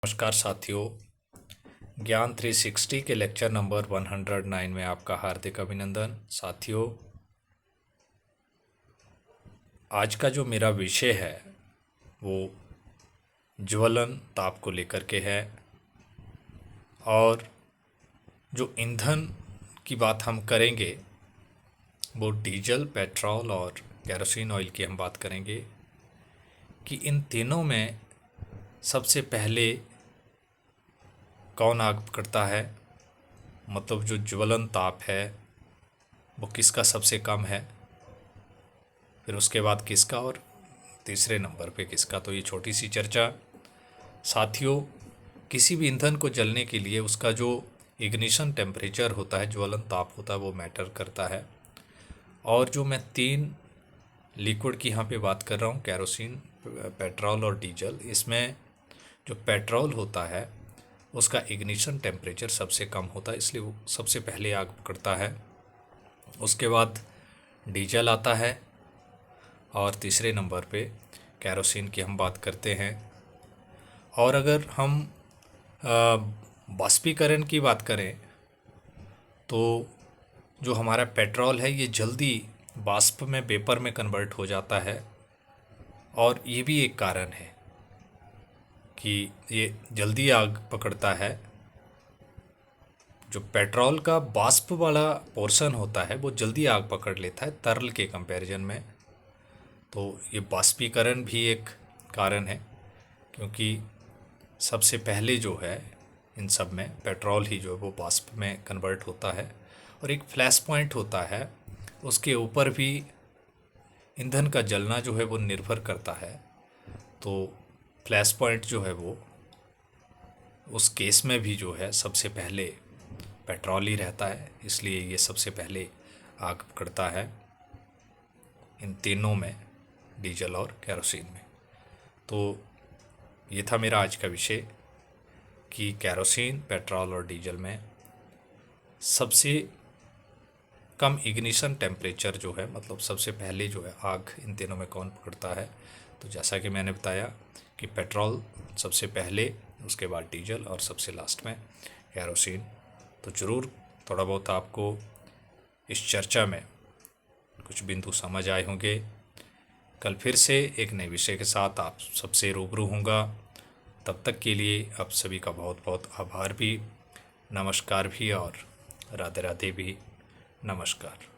नमस्कार साथियों, ज्ञान 360 के लेक्चर नंबर 109 में आपका हार्दिक अभिनंदन। साथियों, आज का जो मेरा विषय है वो ज्वलन ताप को लेकर के है। और जो ईंधन की बात हम करेंगे वो डीजल, पेट्रोल और केरोसिन ऑयल की हम बात करेंगे कि इन तीनों में सबसे पहले कौन आग पकड़ता है। मतलब जो ज्वलन ताप है वो किसका सबसे कम है, फिर उसके बाद किसका, और तीसरे नंबर पे किसका। तो ये छोटी सी चर्चा। साथियों, किसी भी ईंधन को जलने के लिए उसका जो इग्निशन टेम्परेचर होता है, ज्वलन ताप होता है, वो मैटर करता है। और जो मैं तीन लिक्विड की यहाँ पे बात कर रहा हूँ, केरोसिन, पेट्रोल और डीजल, इसमें जो पेट्रोल होता है उसका इग्निशन टेम्परेचर सबसे कम होता है, इसलिए वो सबसे पहले आग पकड़ता है। उसके बाद डीजल आता है और तीसरे नंबर पे केरोसिन की हम बात करते हैं। और अगर हम बाष्पीकरण की बात करें तो जो हमारा पेट्रोल है ये जल्दी वाष्प में, वेपर में कन्वर्ट हो जाता है। और ये भी एक कारण है कि ये जल्दी आग पकड़ता है। जो पेट्रोल का वाष्प वाला पोर्शन होता है वो जल्दी आग पकड़ लेता है तरल के कंपैरिजन में। तो ये बाष्पीकरण भी एक कारण है, क्योंकि सबसे पहले जो है इन सब में पेट्रोल ही जो है वो वाष्प में कन्वर्ट होता है। और एक फ्लैश पॉइंट होता है, उसके ऊपर भी ईंधन का जलना जो है वो निर्भर करता है। तो फ्लैश पॉइंट जो है वो उस केस में भी जो है सबसे पहले पेट्रोल ही रहता है, इसलिए ये सबसे पहले आग पकड़ता है इन तीनों में, डीजल और केरोसिन में। तो ये था मेरा आज का विषय कि केरोसिन, पेट्रोल और डीजल में सबसे कम इग्निशन टेम्परेचर जो है, मतलब सबसे पहले जो है आग इन तीनों में कौन पकड़ता है। तो जैसा कि मैंने बताया कि पेट्रोल सबसे पहले, उसके बाद डीजल और सबसे लास्ट में केरोसिन। तो ज़रूर थोड़ा बहुत आपको इस चर्चा में कुछ बिंदु समझ आए होंगे। कल फिर से एक नए विषय के साथ आप सबसे रूबरू होऊंगा। तब तक के लिए आप सभी का बहुत बहुत आभार भी, नमस्कार भी और राधे राधे भी। नमस्कार।